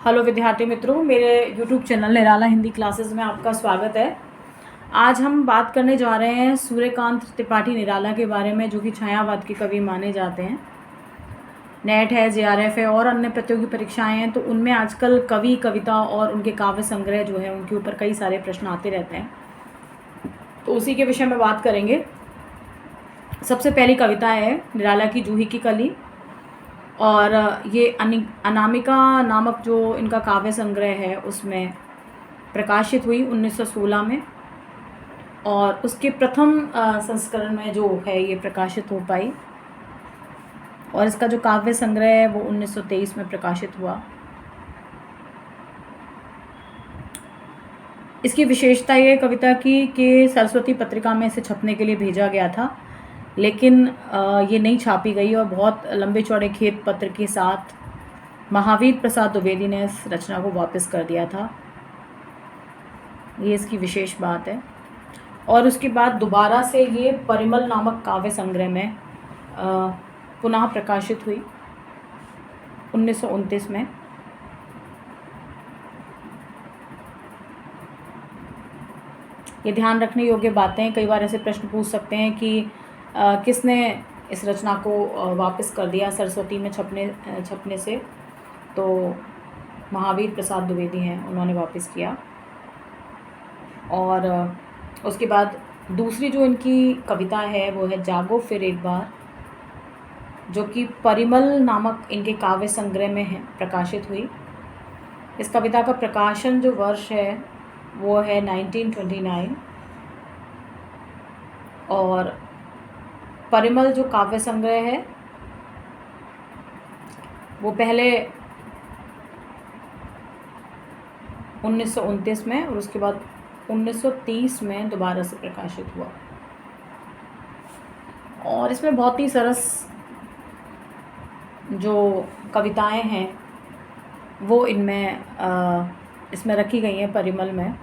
Hello विद्यार्थी मित्रों, मेरे YouTube चैनल निराला हिंदी क्लासेस में आपका स्वागत है। आज हम बात करने जा रहे हैं सूर्यकांत त्रिपाठी निराला के बारे में, जो कि छायावाद के कवि माने जाते हैं। नेट है, JRF है और अन्य प्रतियोगी परीक्षाएं हैं, तो उनमें आजकल कवि, कविता और उनके काव्य संग्रह जो है उनके ऊपर कई सारे प्रश्न आते रहते हैं, तो उसी के विषय में बात करेंगे। सबसे पहली कविता है निराला की जूही की कली, और ये अनामिका नामक जो इनका काव्य संग्रह है उसमें प्रकाशित हुई 1916 में, और उसके प्रथम संस्करण में जो है ये प्रकाशित हो पाई, और इसका जो काव्य संग्रह है वो 1923 में प्रकाशित हुआ। इसकी विशेषता ये कविता की कि सरस्वती पत्रिका में इसे छपने के लिए भेजा गया था, लेकिन ये नहीं छापी गई, और बहुत लंबे चौड़े खेत पत्र के साथ महावीर प्रसाद द्विवेदी ने इस रचना को वापस कर दिया था। ये इसकी विशेष बात है। और उसके बाद दोबारा से ये परिमल नामक काव्य संग्रह में पुनः प्रकाशित हुई 1929 में। ये ध्यान रखने योग्य बातें, कई बार ऐसे प्रश्न पूछ सकते हैं कि किसने इस रचना को वापस कर दिया सरस्वती में छपने से, तो महावीर प्रसाद द्विवेदी हैं, उन्होंने वापस किया। और उसके बाद दूसरी जो इनकी कविता है वो है जागो फिर एक बार, जो कि परिमल नामक इनके काव्य संग्रह में है प्रकाशित हुई। इस कविता का प्रकाशन जो वर्ष है वो है 1929, और परिमल जो काव्य संग्रह है वो पहले 1929 में और उसके बाद 1930 में दोबारा से प्रकाशित हुआ। और इसमें बहुत ही सरस जो कविताएं हैं वो इसमें रखी गई हैं परिमल में,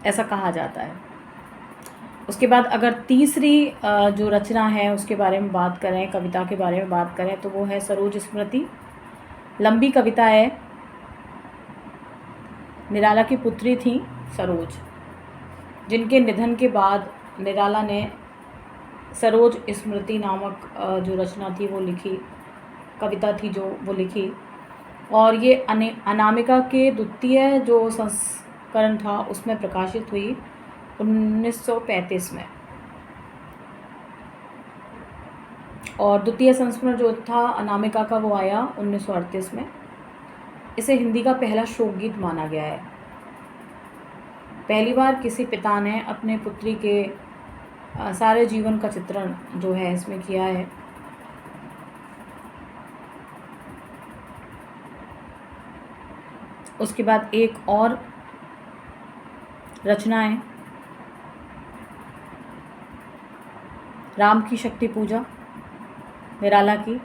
ऐसा कहा जाता है। उसके बाद अगर तीसरी जो रचना है उसके बारे में बात करें, कविता के बारे में बात करें, तो वो है सरोज स्मृति। लंबी कविता है। निराला की पुत्री थी सरोज, जिनके निधन के बाद निराला ने सरोज स्मृति नामक जो रचना थी वो लिखी, कविता थी जो वो लिखी, और ये अनामिका के द्वितीय जो संस्करण था उसमें प्रकाशित हुई 1935 में। और द्वितीय संस्करण जो था अनामिका का वो आया 1938 में। इसे हिंदी का पहला शोक गीत माना गया है। पहली बार किसी पिता ने अपने पुत्री के सारे जीवन का चित्रण जो है इसमें किया है। उसके बाद एक और रचना है राम की शक्ति पूजा निराला की।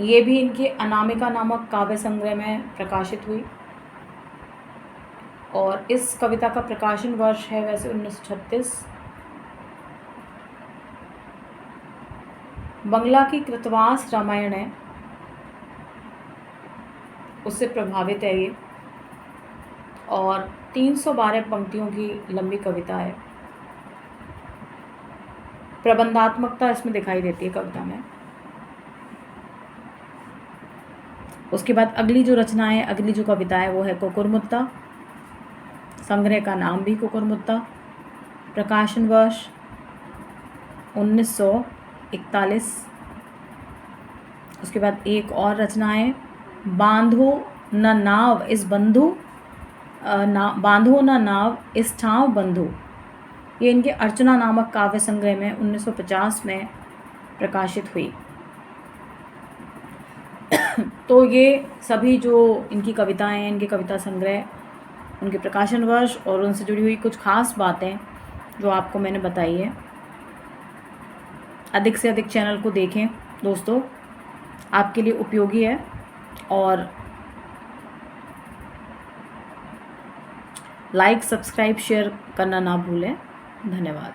ये भी इनकी अनामिका नामक काव्य संग्रह में प्रकाशित हुई, और इस कविता का प्रकाशन वर्ष है वैसे 1936। बंगला की कृतवास रामायण है, उससे प्रभावित है ये, और 312 पंक्तियों की लंबी कविता है। प्रबंधात्मकता इसमें दिखाई देती है कविता में। उसके बाद अगली जो रचना है, अगली जो कविता है वो है कुकुरमुत्ता। संग्रह का नाम भी कुकुरमुत्ता। प्रकाशन वर्ष 1941। उसके बाद एक और रचना है बांधो न नाव इस बंधु बांधो न नाव इस ठाव बंधु। ये इनके अर्चना नामक काव्य संग्रह में 1950 में प्रकाशित हुई। तो ये सभी जो इनकी कविताएं हैं, इनके कविता संग्रह, उनके प्रकाशन वर्ष और उनसे जुड़ी हुई कुछ खास बातें जो आपको मैंने बताई है। अधिक से अधिक चैनल को देखें दोस्तों, आपके लिए उपयोगी है, और लाइक, सब्सक्राइब, शेयर करना ना भूलें। धन्यवाद।